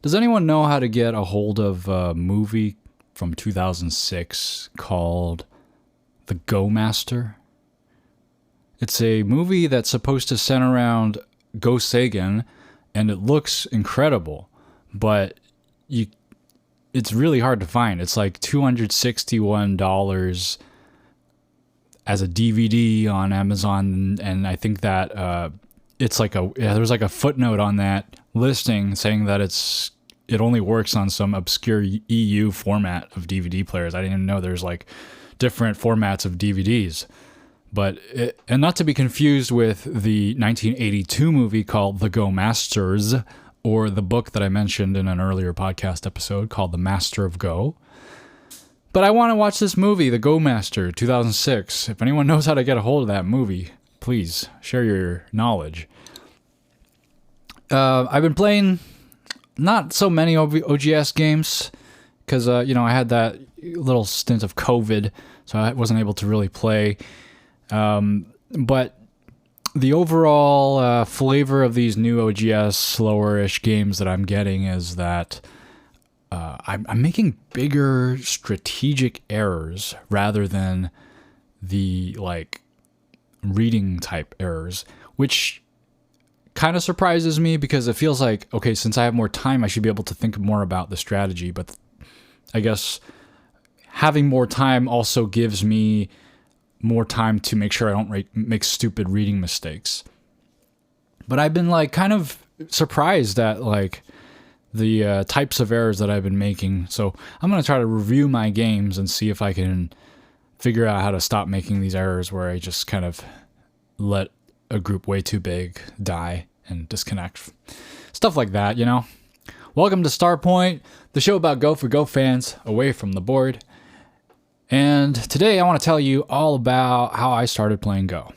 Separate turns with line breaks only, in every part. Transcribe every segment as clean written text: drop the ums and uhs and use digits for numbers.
Does anyone know how to get a hold of a movie from 2006 called The Go Master? It's a movie that's supposed to center around Go Sagan, and it looks incredible, but it's really hard to find. It's like $261 as a DVD on Amazon, and I think that it's like there's like a footnote on that listing saying that it only works on some obscure EU format of DVD players. I didn't even know there's like different formats of DVDs. And not to be confused with the 1982 movie called The Go Masters, or the book that I mentioned in an earlier podcast episode called The Master of Go. But I want to watch this movie, The Go Master, 2006. If anyone knows how to get a hold of that movie, please share your knowledge. I've been playing not so many OGS games because, I had that little stint of COVID, so I wasn't able to really play. But the overall flavor of these new OGS slower-ish games that I'm getting is that I'm making bigger strategic errors rather than the reading type errors, which kind of surprises me because it feels like, okay, since I have more time, I should be able to think more about the strategy. But I guess having more time also gives me more time to make sure I don't make stupid reading mistakes. But I've been kind of surprised at the types of errors that I've been making. So I'm going to try to review my games and see if I can figure out how to stop making these errors where I just kind of let a group way too big die and disconnect. Stuff like that, Welcome to Starpoint, the show about Go for Go fans away from the board. And today I want to tell you all about how I started playing Go.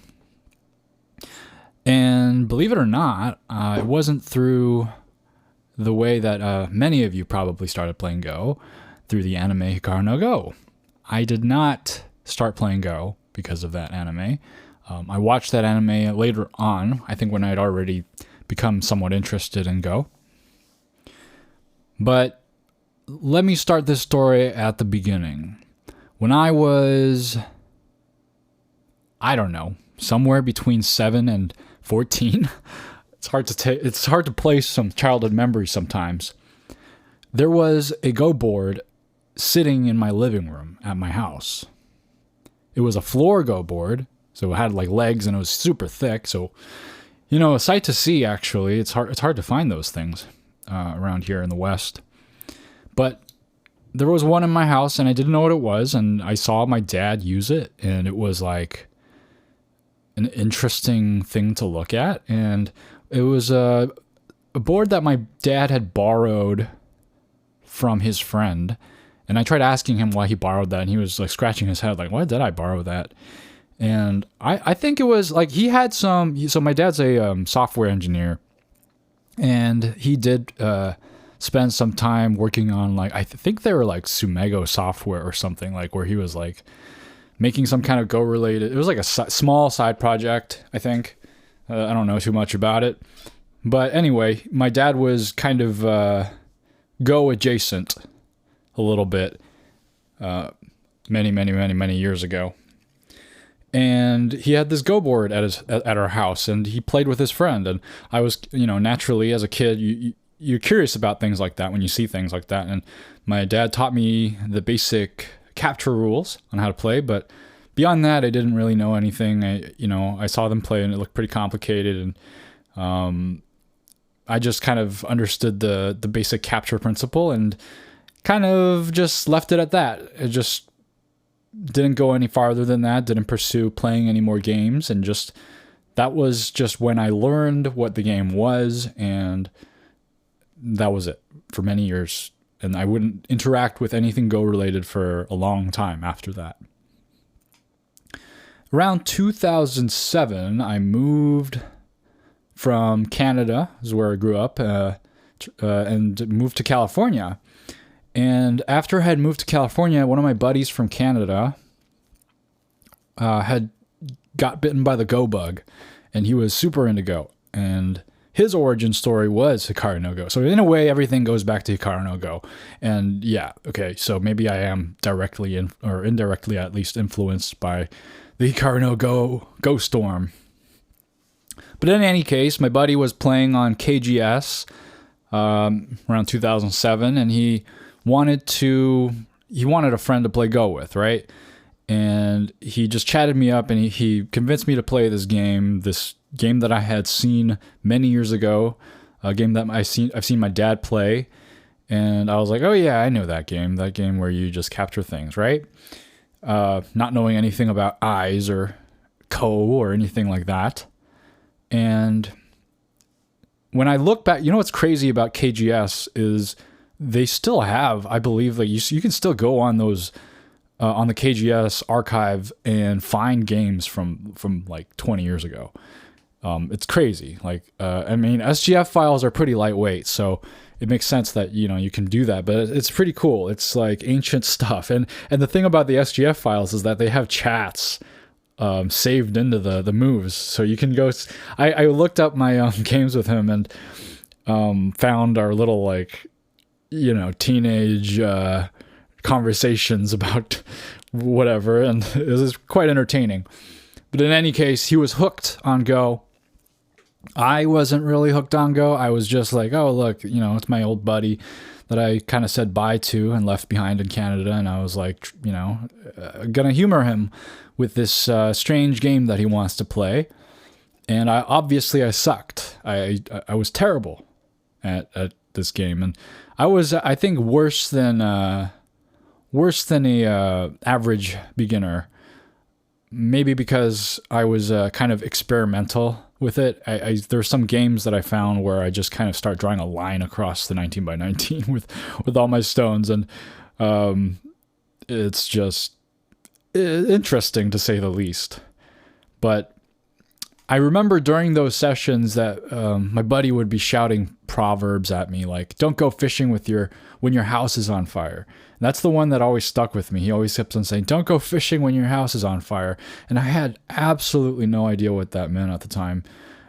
And believe it or not, it wasn't through the way that many of you probably started playing Go, through the anime Hikaru no Go. I did not start playing Go because of that anime. I watched that anime later on, I think when I had already become somewhat interested in Go. But let me start this story at the beginning. When I was, somewhere between 7 and 14, it's hard to place some childhood memories sometimes. There was a Go board sitting in my living room at my house. It was a floor Go board, so it had legs and it was super thick. So, a sight to see actually. It's hard to find those things around here in the West. But there was one in my house and I didn't know what it was, and I saw my dad use it, and it was an interesting thing to look at. And it was a board that my dad had borrowed from his friend. And I tried asking him why he borrowed that, and he was scratching his head why did I borrow that? And I think it was he had so my dad's a software engineer, and he did spend some time working on I think they were Sumego software or something, where he was making some kind of Go related. It was a small side project, I think. I don't know too much about it. But anyway, my dad was kind of Go adjacent a little bit many years ago. And he had this Go board at our house, and he played with his friend. And I was, naturally as a kid, you're curious about things like that when you see things like that. And my dad taught me the basic capture rules on how to play, but beyond that, I didn't really know anything. I saw them play and it looked pretty complicated, and I just kind of understood the basic capture principle and kind of just left it at that. It just didn't go any farther than that, didn't pursue playing any more games, and that was just when I learned what the game was, and that was it for many years. And I wouldn't interact with anything Go related for a long time after that. Around 2007, I moved from Canada, is where I grew up, and moved to California. And after I had moved to California, one of my buddies from Canada had got bitten by the Go bug, and he was super into Go. And his origin story was Hikaru no Go. So in a way, everything goes back to Hikaru no Go. And yeah, okay, so maybe I am directly or indirectly at least influenced by the Hikaru no Go Storm. But in any case, my buddy was playing on KGS around 2007, and he wanted a friend to play Go with, right? And he just chatted me up, and he convinced me to play this game that I had seen many years ago, a game that I've seen my dad play, and I was like, oh yeah, I know that game where you just capture things, right? Not knowing anything about eyes or Ko or anything like that. And when I look back, you know what's crazy about KGS is they still have, I believe, that you can still go on those on the KGS archive and find games from like 20 years ago. It's crazy. Like, I mean, SGF files are pretty lightweight, so it makes sense that, you can do that, but it's pretty cool. It's like ancient stuff. And the thing about the SGF files is that they have chats saved into the moves. So you can go, I looked up my games with him and found our little, like, teenage conversations about whatever, and it was quite entertaining. But in any case, he was hooked on Go. I wasn't really hooked on Go. I was just like, oh, look, it's my old buddy that I kind of said bye to and left behind in Canada. And I was like, gonna humor him with this strange game that he wants to play. And I sucked. I was terrible at this game. And I was, I think, worse than a average beginner. Maybe because I was kind of experimental with it. There are some games that I found where I just kind of start drawing a line across the 19x19 with all my stones, and it's just interesting to say the least. But I remember during those sessions that my buddy would be shouting proverbs at me, like, don't go fishing when your house is on fire. And that's the one that always stuck with me. He always kept on saying, don't go fishing when your house is on fire. And I had absolutely no idea what that meant at the time.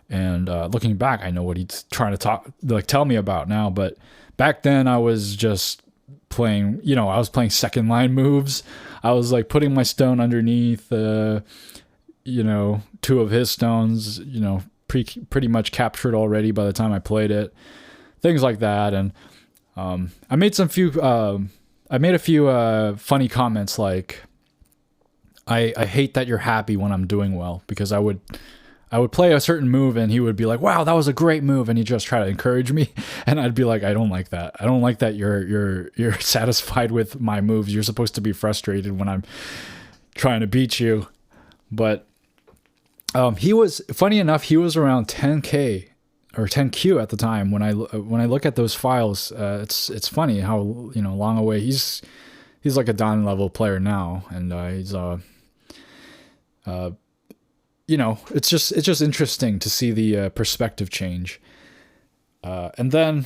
And looking back, I know what he's trying to tell me about now. But back then I was just playing, I was playing second line moves. I was like putting my stone underneath, two of his stones, pretty much captured already by the time I played it. Things like that. And I made a few funny comments, like, I hate that you're happy when I'm doing well, because I would play a certain move and he would be like, wow, that was a great move, and he'd just try to encourage me, and I'd be like, I don't like that. I don't like that you're satisfied with my moves. You're supposed to be frustrated when I'm trying to beat you. But he was, funny enough, he was around 10K or 10Q at the time. When I look at those files, it's funny how long away he's like a Don level player now, and he's it's just interesting to see the perspective change. And then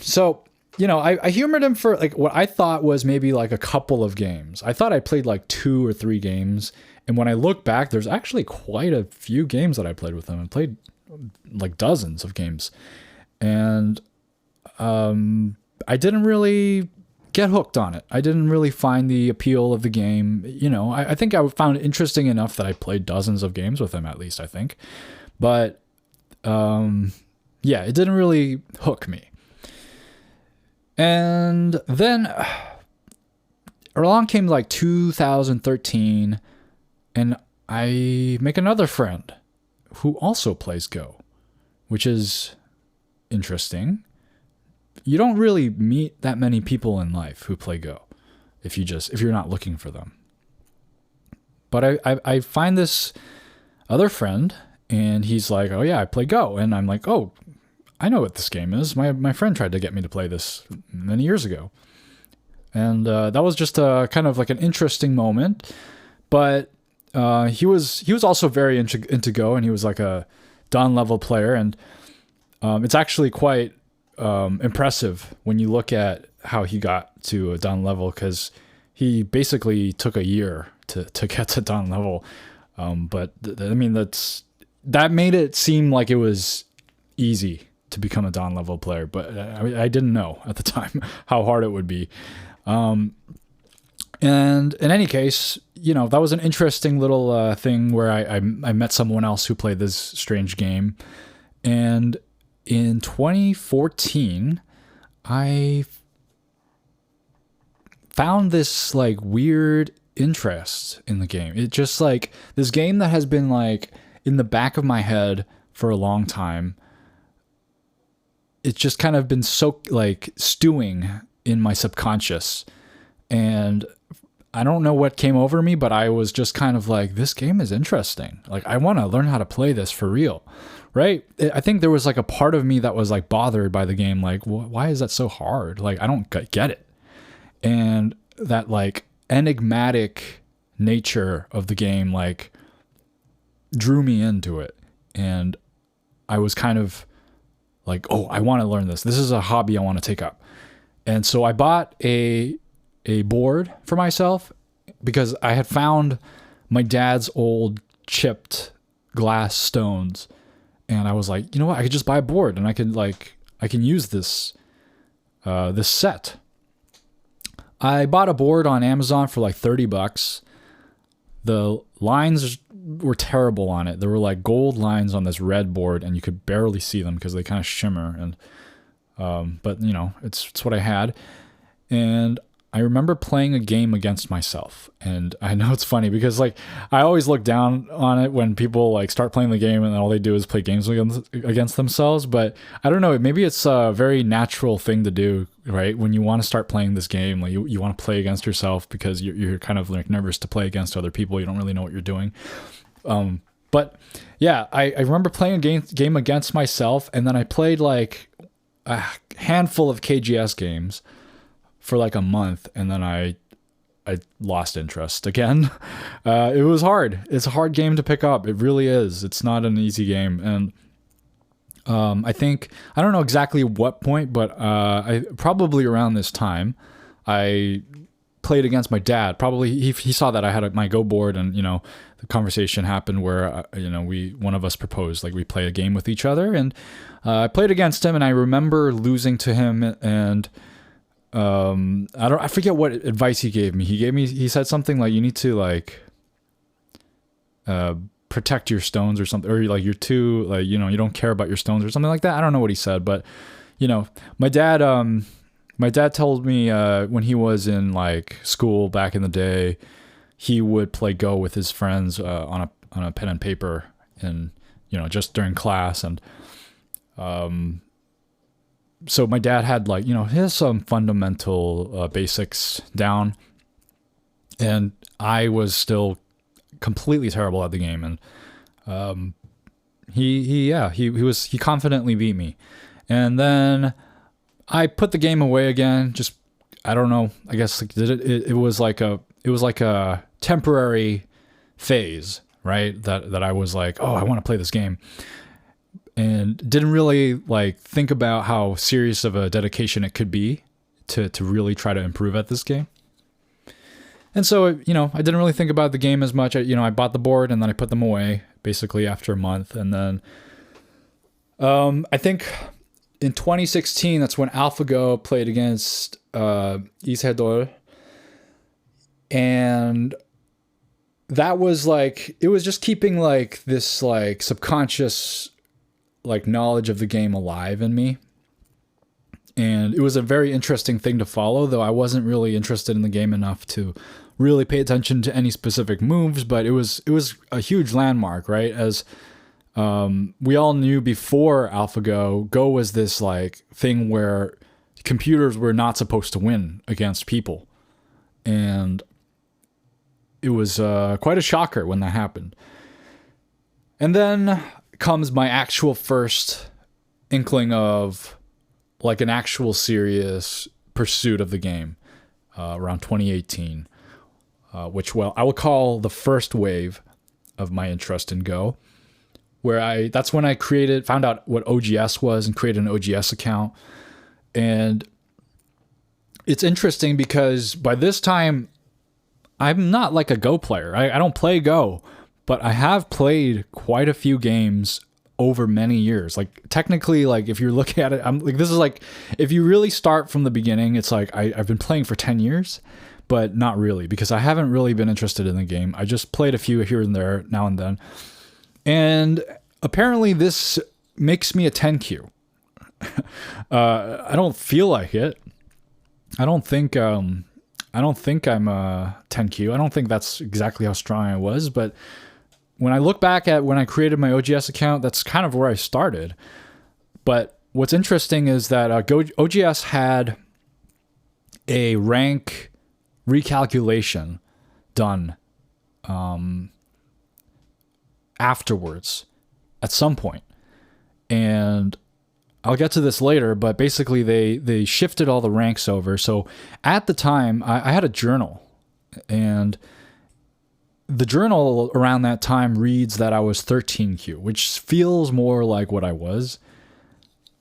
I humored him for like what I thought was maybe like a couple of games. I thought I played like 2 or 3 games, and when I look back, there's actually quite a few games that I played with him. I played like dozens of games, and I didn't really get hooked on it. I didn't really find the appeal of the game. I think I found it interesting enough that I played dozens of games with him, at least, I think. But it didn't really hook me. And then along came like 2013, and I make another friend who also plays Go, which is interesting. You don't really meet that many people in life who play Go if you're not looking for them. But I find this other friend, and he's like, oh yeah, I play Go. And I'm like, oh, I know what this game is. My friend tried to get me to play this many years ago. And that was just a kind of like an interesting moment. But he was also very into Go, and he was like a Don level player. And it's actually quite impressive when you look at how he got to a Don level, because he basically took a year to get to Don level. But that made it seem like it was easy to become a Dawn level player, but I didn't know at the time how hard it would be. And in any case, that was an interesting little thing where I met someone else who played this strange game. And in 2014, I found this like weird interest in the game. It just like this game that has been like in the back of my head for a long time. It's just kind of been so like stewing in my subconscious. And I don't know what came over me, but I was just kind of like, this game is interesting. Like, I want to learn how to play this for real, right? I think there was like a part of me that was like bothered by the game. Like, why is that so hard? Like, I don't get it. And that like enigmatic nature of the game, like, drew me into it. And I was kind of like, oh, I want to learn this. This is a hobby I want to take up. And so I bought a board for myself because I had found my dad's old chipped glass stones. And I was like, you know what? I could just buy a board and I can use this set. I bought a board on Amazon for like $30. The lines were terrible on it. There were like gold lines on this red board and you could barely see them because they kind of shimmer. And, but it's what I had. And I remember playing a game against myself. And I know it's funny because like I always look down on it when people like start playing the game and all they do is play games against themselves. But I don't know, maybe it's a very natural thing to do, right? When you want to start playing this game, like you want to play against yourself because you're kind of like nervous to play against other people. You don't really know what you're doing. But yeah, I remember playing a game against myself, and then I played like a handful of KGS games for like a month, and then I lost interest again. It was hard. It's a hard game to pick up. It really is. It's not an easy game. And I think, I don't know exactly what point, but I probably around this time, I played against my dad. Probably he saw that I had my Go board, and the conversation happened where one of us proposed like we play a game with each other, and I played against him, and I remember losing to him. And I forget what advice he gave me. He said something like, you need to like protect your stones or something, or like you're too like you don't care about your stones or something like that. I don't know what he said, but my dad told me when he was in like school back in the day, he would play Go with his friends on a pen and paper, and just during class. And so my dad had like, he has some fundamental basics down, and I was still completely terrible at the game. And he confidently beat me. And then I put the game away again. Just, I don't know, I guess like, it was like a temporary phase, right? That I was like, oh, I want to play this game. And didn't really like think about how serious of a dedication it could be to really try to improve at this game. And so, I didn't really think about the game as much. I bought the board and then I put them away basically after a month. And then I think in 2016, that's when AlphaGo played against Ishedol. And that was like, it was just keeping like this like subconscious like knowledge of the game alive in me. And it was a very interesting thing to follow, though I wasn't really interested in the game enough to really pay attention to any specific moves. But it was a huge landmark, right? As we all knew before AlphaGo, Go was this like thing where computers were not supposed to win against people. And it was quite a shocker when that happened. And then comes my actual first inkling of like an actual serious pursuit of the game around 2018, which I will call the first wave of my interest in Go, where that's when I found out what OGS was and created an OGS account. And it's interesting because by this time I'm not like a Go player. I don't play Go, but I have played quite a few games over many years. Like technically, like if you're looking at it, I'm like, this is like, if you really start from the beginning, it's like I've been playing for 10 years, but not really, because I haven't really been interested in the game. I just played a few here and there now and then. And apparently this makes me a 10Q. I don't feel like it. I don't think I'm a 10Q. I don't think that's exactly how strong I was, but when I look back at when I created my OGS account, that's kind of where I started. But what's interesting is that OGS had a rank recalculation done afterwards at some point. And I'll get to this later, but basically they shifted all the ranks over. So at the time, I had a journal, and the journal around that time reads that I was 13Q, which feels more like what I was.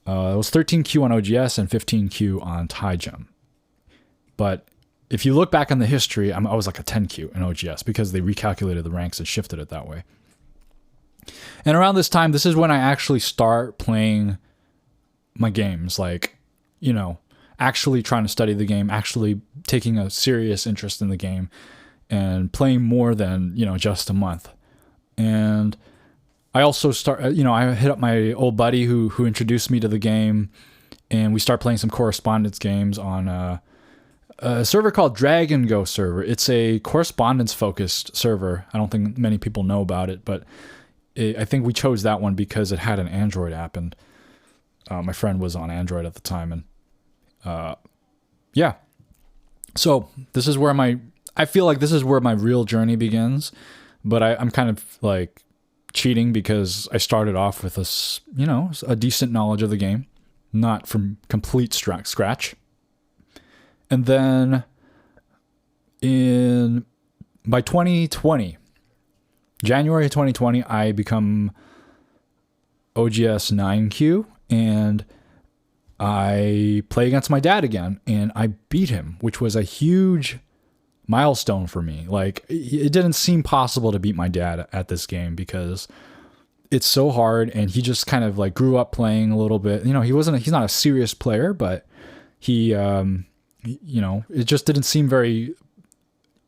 It was 13Q on OGS and 15Q on TiGem. But if you look back on the history, I was like a 10Q in OGS because they recalculated the ranks and shifted it that way. And around this time, this is when I actually start playing my games, like, you know, actually trying to study the game, actually taking a serious interest in the game, and playing more than, you know, just a month. And I also I hit up my old buddy who introduced me to the game, and we start playing some correspondence games on a server called Dragon Go server. It's a correspondence focused server. I don't think many people know about it, but I think we chose that one because it had an Android app, and my friend was on Android at the time, and yeah. So this is where I feel like this is where my real journey begins, but I'm kind of like cheating because I started off with a decent knowledge of the game, not from complete scratch. And then by 2020, January 2020, I become OGS 9Q, and I play against my dad again, and I beat him, which was a huge milestone for me. Like, it didn't seem possible to beat my dad at this game because it's so hard, and he just kind of like grew up playing a little bit. You know, he's not a serious player, but he, it just didn't seem very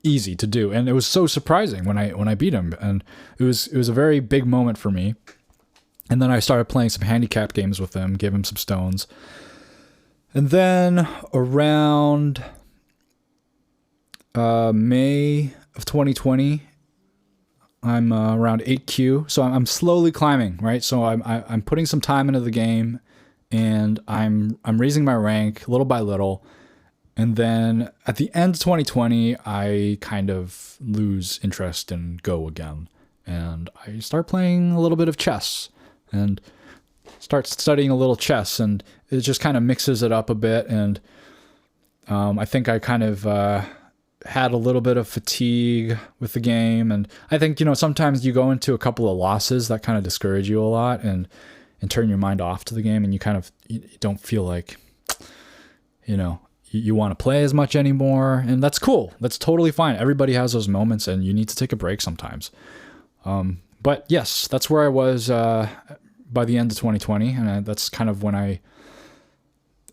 easy to do, and it was so surprising when I beat him, and it was a very big moment for me. And then I started playing some handicap games with him, gave him some stones. And then around May of 2020, I'm around 8Q. So I'm slowly climbing, right? So I'm putting some time into the game, and I'm raising my rank little by little. And then at the end of 2020, I kind of lose interest in Go again. And I start playing a little bit of chess and start studying a little chess. And it just kind of mixes it up a bit. And I think I kind of had a little bit of fatigue with the game. And I think, sometimes you go into a couple of losses that kind of discourage you a lot and turn your mind off to the game. And you don't feel like, you want to play as much anymore, and that's cool. That's totally fine. Everybody has those moments, and you need to take a break sometimes. But yes, that's where I was by the end of 2020, and that's kind of when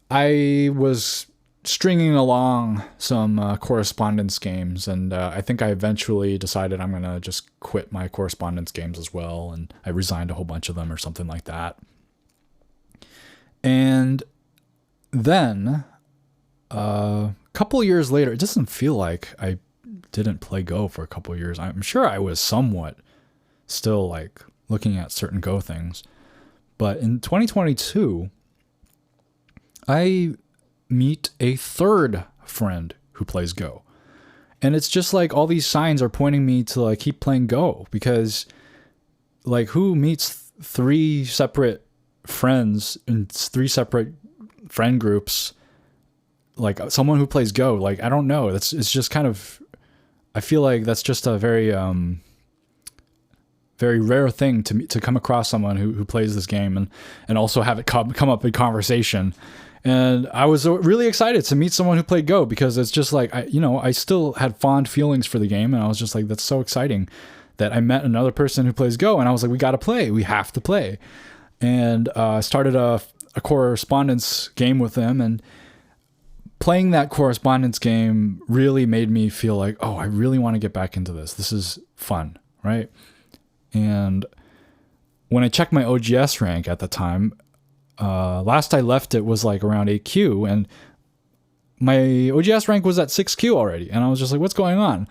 I was stringing along some correspondence games, and I think I eventually decided I'm going to just quit my correspondence games as well, and I resigned a whole bunch of them or something like that. And then a couple years later, it doesn't feel like I didn't play Go for a couple years. I'm sure I was somewhat still like looking at certain Go things. But in 2022, I meet a third friend who plays Go. And it's just like all these signs are pointing me to like keep playing Go, because like who meets three separate friends in three separate friend groups, like someone who plays Go? Like, I don't know. It's just kind of, I feel like that's just a very, very rare thing to come across someone who plays this game and also have it come up in conversation. And I was really excited to meet someone who played Go, because it's just like, I still had fond feelings for the game. And I was just like, that's so exciting that I met another person who plays Go. And I was like, we got to play. We have to play. and started a correspondence game with him. And playing that correspondence game really made me feel like, oh, I really want to get back into this. This is fun, right? And when I checked my OGS rank at the time, last I left it was like around 8Q, and my OGS rank was at 6Q already. And I was just like, what's going on?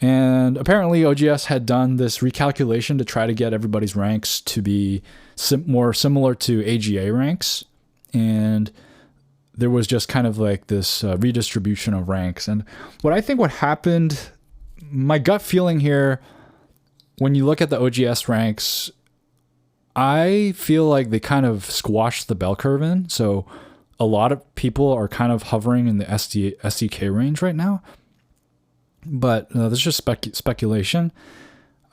And apparently OGS had done this recalculation to try to get everybody's ranks to be more similar to AGA ranks. And there was just kind of like this redistribution of ranks. And what happened, my gut feeling here, when you look at the OGS ranks, I feel like they kind of squashed the bell curve in. So a lot of people are kind of hovering in the SDK range right now. But that's just speculation.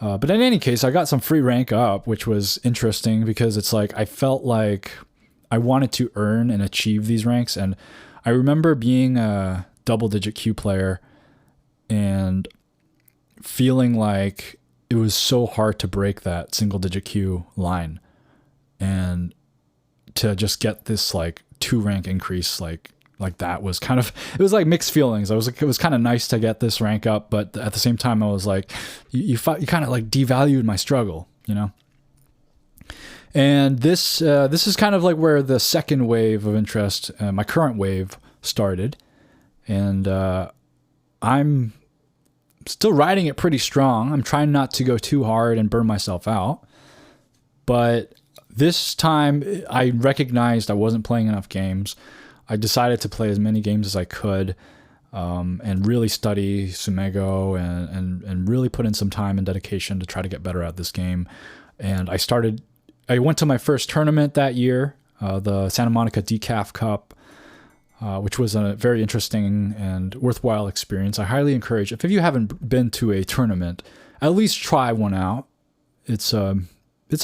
But in any case, I got some free rank up, which was interesting because it's like I felt like I wanted to earn and achieve these ranks. And I remember being a double-digit Q player and feeling like it was so hard to break that single-digit Q line and to just get this like 2 rank increase like that was kind of, it was like mixed feelings. It was kind of nice to get this rank up, but at the same time I was like, you kind of like devalued my struggle, you know? And this is kind of like where the second wave of interest, my current wave, started. And I'm still riding it pretty strong. I'm trying not to go too hard and burn myself out. But this time I recognized I wasn't playing enough games. I decided to play as many games as I could, and really study Sumego and really put in some time and dedication to try to get better at this game. And I went to my first tournament that year, the Santa Monica Decaf Cup, which was a very interesting and worthwhile experience. I highly encourage, if you haven't been to a tournament, at least try one out. It's an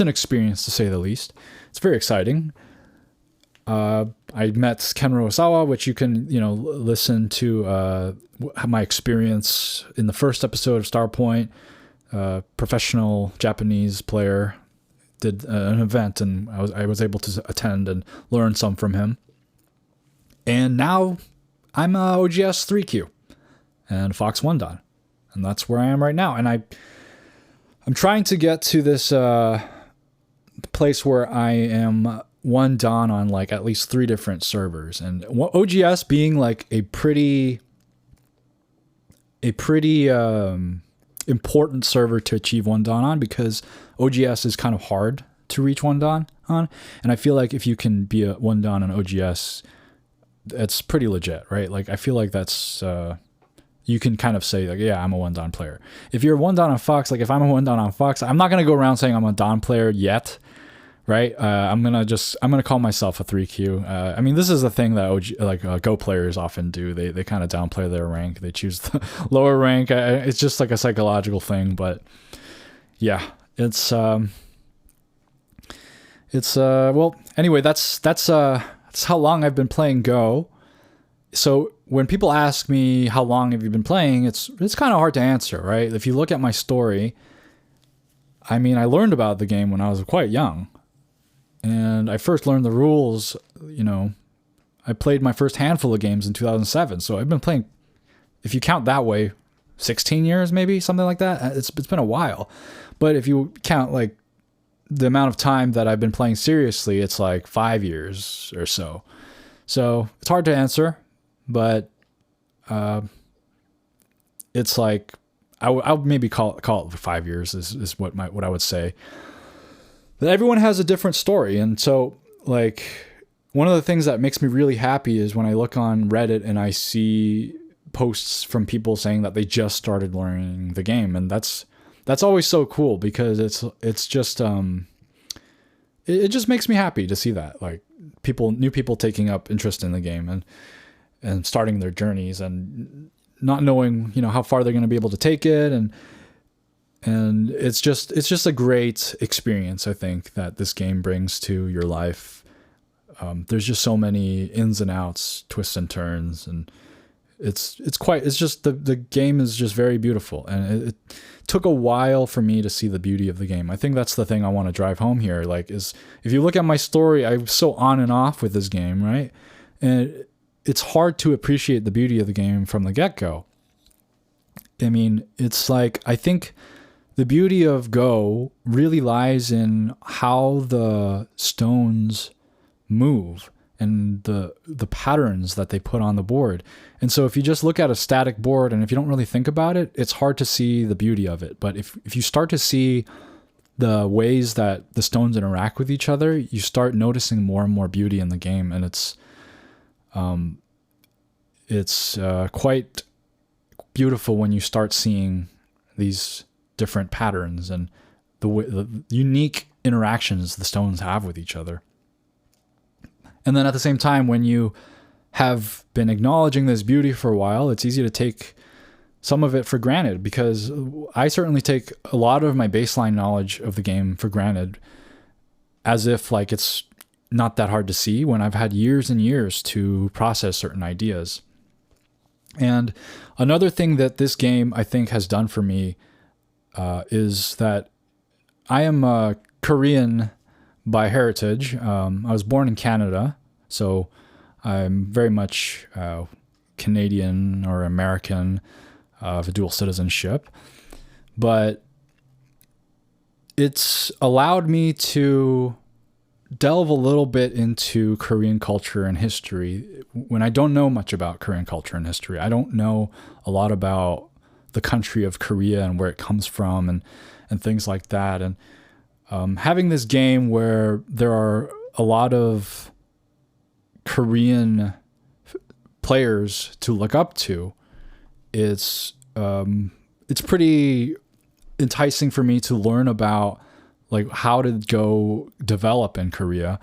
experience to say the least. It's very exciting. I met Kenro Osawa, which you can, listen to my experience in the first episode of Starpoint. Professional Japanese player, did an event, and I was able to attend and learn some from him. And now I'm a OGS 3Q and Fox 1 Dan, and that's where I am right now. And I'm trying to get to this place where I am 1 Dan on like at least 3 different servers, and OGS being like a pretty important server to achieve 1 Dan on, because OGS is kind of hard to reach 1 Dan on. And I feel like if you can be a 1 Dan on OGS, it's pretty legit, right? Like I feel like that's you can kind of say like, yeah, I'm a 1 Dan player. If you're a 1 Dan on Fox, like if I'm a 1 Dan on Fox, I'm not gonna go around saying I'm a Dan player yet. Right, I'm gonna call myself a 3Q. I mean, this is a thing that Go players often do. They kind of downplay their rank. They choose the lower rank. It's just like a psychological thing. But yeah, it's well. Anyway, that's how long I've been playing Go. So when people ask me how long have you been playing, it's kind of hard to answer, right? If you look at my story, I mean, I learned about the game when I was quite young. And I first learned the rules, I played my first handful of games in 2007. So I've been playing, if you count that way, 16 years, maybe something like that. It's been a while. But if you count like the amount of time that I've been playing seriously, it's like 5 years or so. So it's hard to answer, but it's like, I'll maybe call it 5 years is what I would say. Everyone has a different story. And so like one of the things that makes me really happy is when I look on Reddit and I see posts from people saying that they just started learning the game. And that's always so cool, because it's just it just makes me happy to see that, like new people taking up interest in the game and starting their journeys and not knowing, how far they're going to be able to take it. And it's just a great experience, I think, that this game brings to your life. There's just so many ins and outs, twists and turns, and it's just the game is just very beautiful, and it took a while for me to see the beauty of the game. I think that's the thing I want to drive home here. Like, is if you look at my story, I'm so on and off with this game, right? And it's hard to appreciate the beauty of the game from the get-go. I mean, it's like, I think the beauty of Go really lies in how the stones move and the patterns that they put on the board. And so if you just look at a static board and if you don't really think about it, it's hard to see the beauty of it. But if you start to see the ways that the stones interact with each other, you start noticing more and more beauty in the game. And it's quite beautiful when you start seeing these different patterns and the unique interactions the stones have with each other. And then at the same time, when you have been acknowledging this beauty for a while, it's easy to take some of it for granted, because I certainly take a lot of my baseline knowledge of the game for granted, as if like it's not that hard to see, when I've had years and years to process certain ideas. And another thing that this game, I think, has done for me is that I am Korean by heritage. I was born in Canada, so I'm very much Canadian or American of a dual citizenship. But it's allowed me to delve a little bit into Korean culture and history when I don't know much about Korean culture and history. I don't know a lot about the country of Korea and where it comes from and things like that. And having this game where there are a lot of Korean players to look up to, it's pretty enticing for me to learn about like how did Go develop in Korea.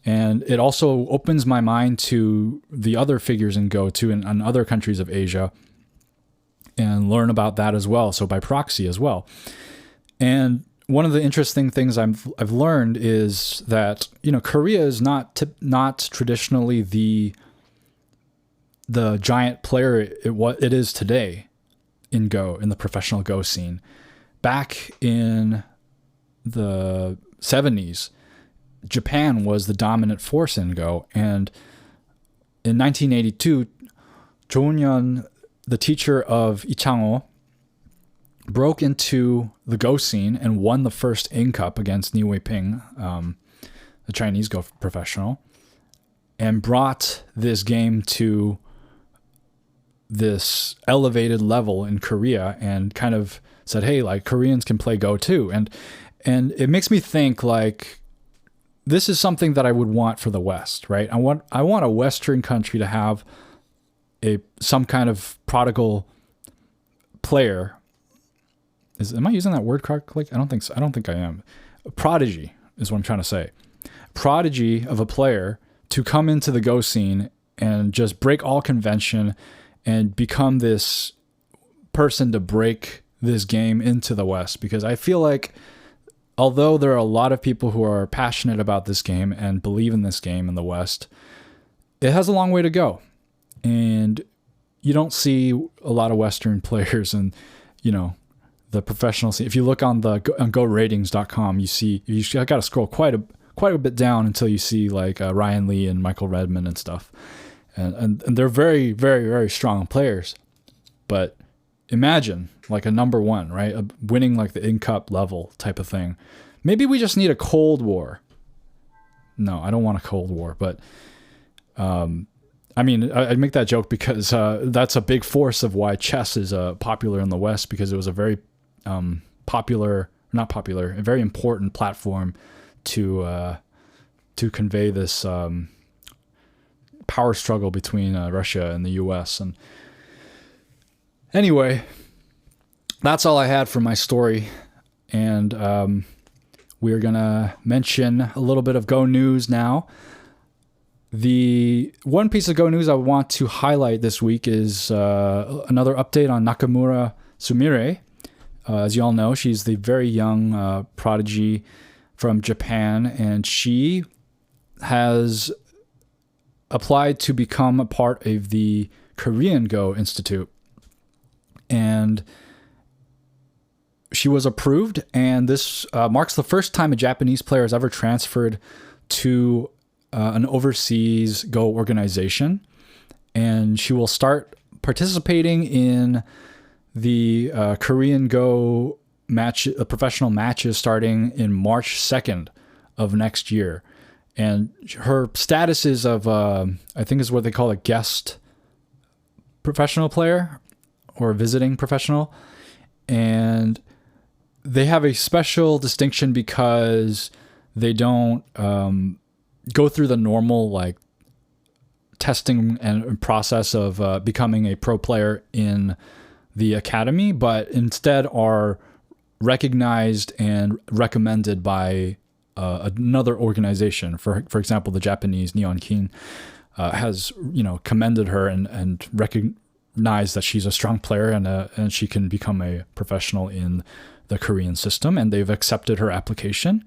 And it also opens my mind to the other figures in Go too, and other countries of Asia, and learn about that as well. So by proxy as well. And one of the interesting things I've learned is that, you know, Korea is not traditionally the giant player it is today in Go, in the professional Go scene. Back in the 70s, Japan was the dominant force in Go, and in 1982, Jo Eun-yeon, the teacher of Lee Chang-ho, broke into the Go scene and won the first In Cup against Ni Wei-ping, the Chinese Go professional, and brought this game to this elevated level in Korea, and kind of said, hey, like, Koreans can play Go too. And it makes me think, like, this is something that I would want for the West, right? I want a Western country to have some kind of prodigal player. Am I using that word correctly? I don't think so. I don't think I am. Prodigy is what I'm trying to say. Prodigy of a player to come into the Go scene and just break all convention and become this person to break this game into the West. Because I feel like, although there are a lot of people who are passionate about this game and believe in this game in the West, it has a long way to go. And you don't see a lot of Western players and, you know, the professional scene. If you look on GoRatings.com, you see, you got to scroll quite a bit down until you see like Ryan Lee and Michael Redmond and stuff. And they're very, very, very strong players. But imagine like a number one, right? Winning like the In Cup level type of thing. Maybe we just need a Cold War. No, I don't want a Cold War, but I mean, I make that joke because that's a big force of why chess is popular in the West, because it was a very a very important platform to convey this power struggle between Russia and the U.S. And anyway, that's all I had for my story. And we're going to mention a little bit of Go news now. The one piece of Go news I want to highlight this week is another update on Nakamura Sumire. As you all know, she's the very young prodigy from Japan, and she has applied to become a part of the Korean Go Institute. And she was approved, and this marks the first time a Japanese player has ever transferred to an overseas Go organization. And she will start participating in the Korean Go professional matches starting in March 2nd of next year. And her status is of, I think is what they call a guest professional player or visiting professional. And they have a special distinction because they don't go through the normal like testing and process of becoming a pro player in the academy, but instead are recognized and recommended by another organization. For example, the Japanese Nihon Kin has commended her and recognized that she's a strong player and she can become a professional in the Korean system, and they've accepted her application.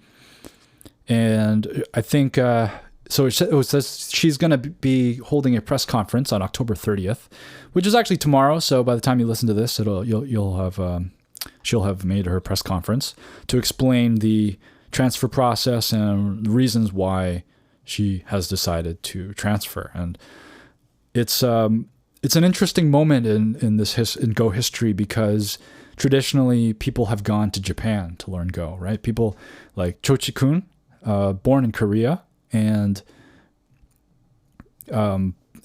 And I think so. It says she's going to be holding a press conference on October 30th, which is actually tomorrow. So by the time you listen to this, you'll have she'll have made her press conference to explain the transfer process and reasons why she has decided to transfer. And it's an interesting moment in Go history, because traditionally people have gone to Japan to learn Go, right? People like Chochi-kun, born in Korea, and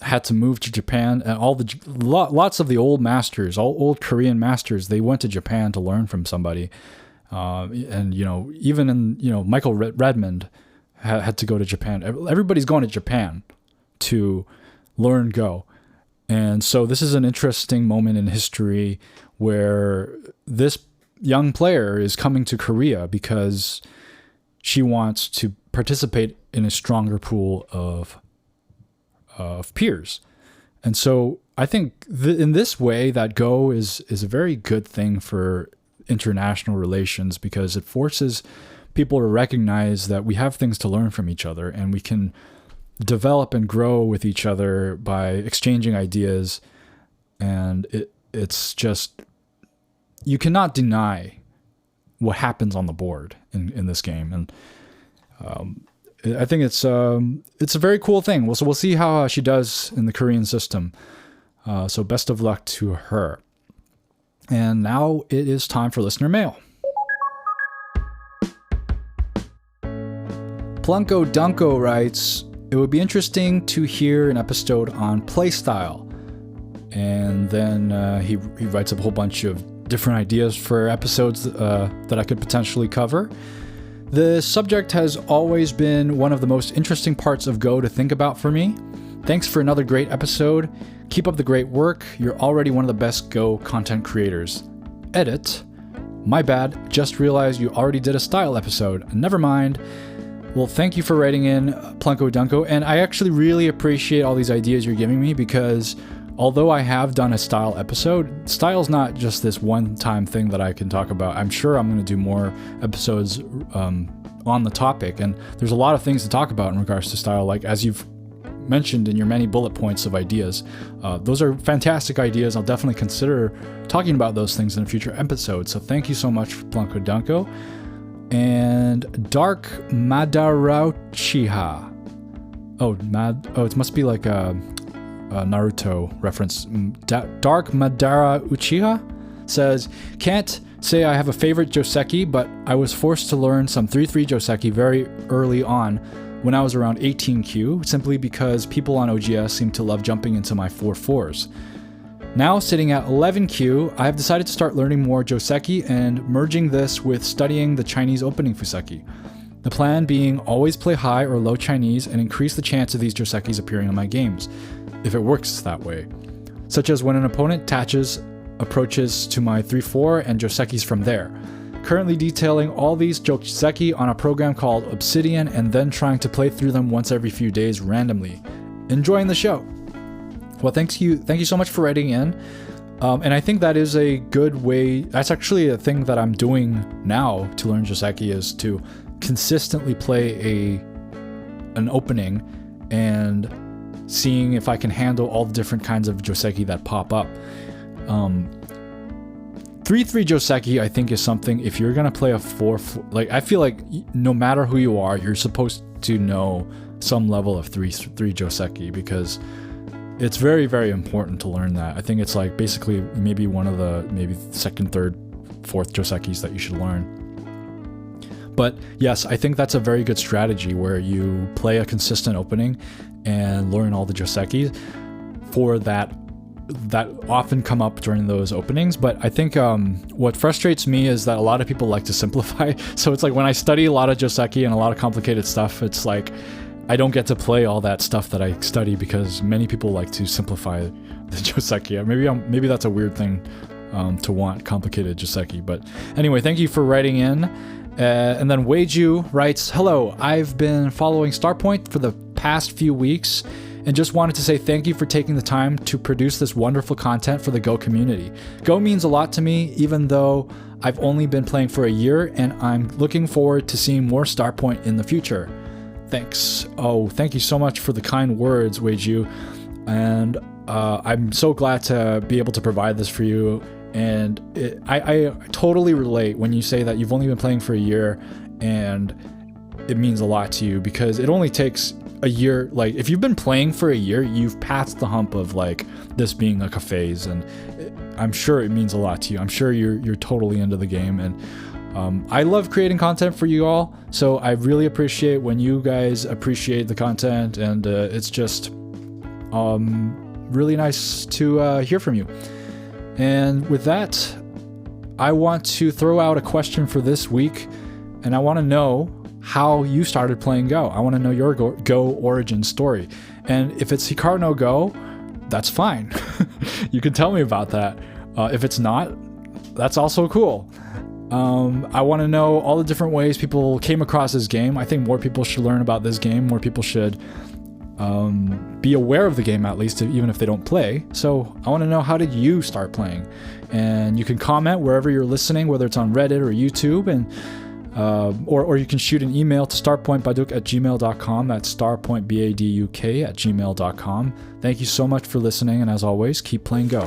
had to move to Japan, and lots of the old masters, all old Korean masters, they went to Japan to learn from somebody. And even in Michael Redmond had to go to Japan. Everybody's going to Japan to learn Go. And so this is an interesting moment in history where this young player is coming to Korea because she wants to participate in a stronger pool of peers. And so I think in this way that Go is a very good thing for international relations, because it forces people to recognize that we have things to learn from each other, and we can develop and grow with each other by exchanging ideas. And it's just, you cannot deny what happens on the board in this game. And I think it's a very cool thing. So we'll see how she does in the Korean system. So best of luck to her. And now it is time for listener mail. Plunko Dunko writes, it would be interesting to hear an episode on playstyle. And then he writes up a whole bunch of different ideas for episodes that I could potentially cover. The subject has always been one of the most interesting parts of Go to think about for me. Thanks for another great episode. Keep up the great work. You're already one of the best Go content creators. Edit. My bad. Just realized you already did a style episode. Never mind. Well, thank you for writing in, Plunko Dunko. And I actually really appreciate all these ideas you're giving me, because although I have done a style episode, style's not just this one-time thing that I can talk about. I'm sure I'm going to do more episodes on the topic. And there's a lot of things to talk about in regards to style, like as you've mentioned in your many bullet points of ideas. Those are fantastic ideas. I'll definitely consider talking about those things in a future episode. So thank you so much, Plunko Dunko. And Dark Madarauchiha. It must be like a Naruto reference. Dark Madara Uchiha says, can't say I have a favorite Joseki, but I was forced to learn some 3-3 Joseki very early on when I was around 18Q, simply because people on OGS seem to love jumping into my 4-4s. Now, sitting at 11Q, I have decided to start learning more Joseki and merging this with studying the Chinese opening Fuseki. The plan being always play high or low Chinese and increase the chance of these Josekis appearing in my games, if it works that way. Such as when an opponent approaches to my 3-4 and Josekis from there. Currently detailing all these Joseki on a program called Obsidian and then trying to play through them once every few days randomly. Enjoying the show. Well, thank you so much for writing in. And I think that is a good way. That's actually a thing that I'm doing now to learn Joseki, is to consistently play an opening and seeing if I can handle all the different kinds of joseki that pop up. 3-3 joseki, I think, is something, if you're gonna play a 4, like, I feel like no matter who you are, you're supposed to know some level of 3-3 joseki, because it's very, very important to learn that. I think it's like basically maybe one of the second, third, fourth josekis that you should learn. But yes, I think that's a very good strategy, where you play a consistent opening and learn all the josekis for that often come up during those openings. But I think what frustrates me is that a lot of people like to simplify. So it's like when I study a lot of joseki and a lot of complicated stuff, it's like I don't get to play all that stuff that I study, because many people like to simplify the joseki. Maybe that's a weird thing to want complicated joseki. But anyway, thank you for writing in. And then Weiju writes, "Hello, I've been following Starpoint for the past few weeks and just wanted to say thank you for taking the time to produce this wonderful content for the Go community. Go means a lot to me, even though I've only been playing for a year, and I'm looking forward to seeing more Starpoint in the future. Thanks." Oh, thank you so much for the kind words, Weiju. And I'm so glad to be able to provide this for you. And I totally relate when you say that you've only been playing for a year, and it means a lot to you, because it only takes a year. Like, if you've been playing for a year, you've passed the hump of like this being like a phase, and I'm sure it means a lot to you. I'm sure you're totally into the game, and I love creating content for you all, so I really appreciate when you guys appreciate the content, and it's just really nice to hear from you. And with that, I want to throw out a question for this week, and I want to know how you started playing Go. I want to know your Go origin story. And if it's Hikaru no Go, that's fine. You can tell me about that. If it's not, that's also cool. I want to know all the different ways people came across this game. I think more people should learn about this game. More people should be aware of the game, at least, even if they don't play. So I want to know, how did you start playing? And you can comment wherever you're listening, whether it's on Reddit or YouTube, and or you can shoot an email to starpointbaduk@gmail.com. That's starpointbaduk@gmail.com. Thank you so much for listening, and as always, keep playing Go.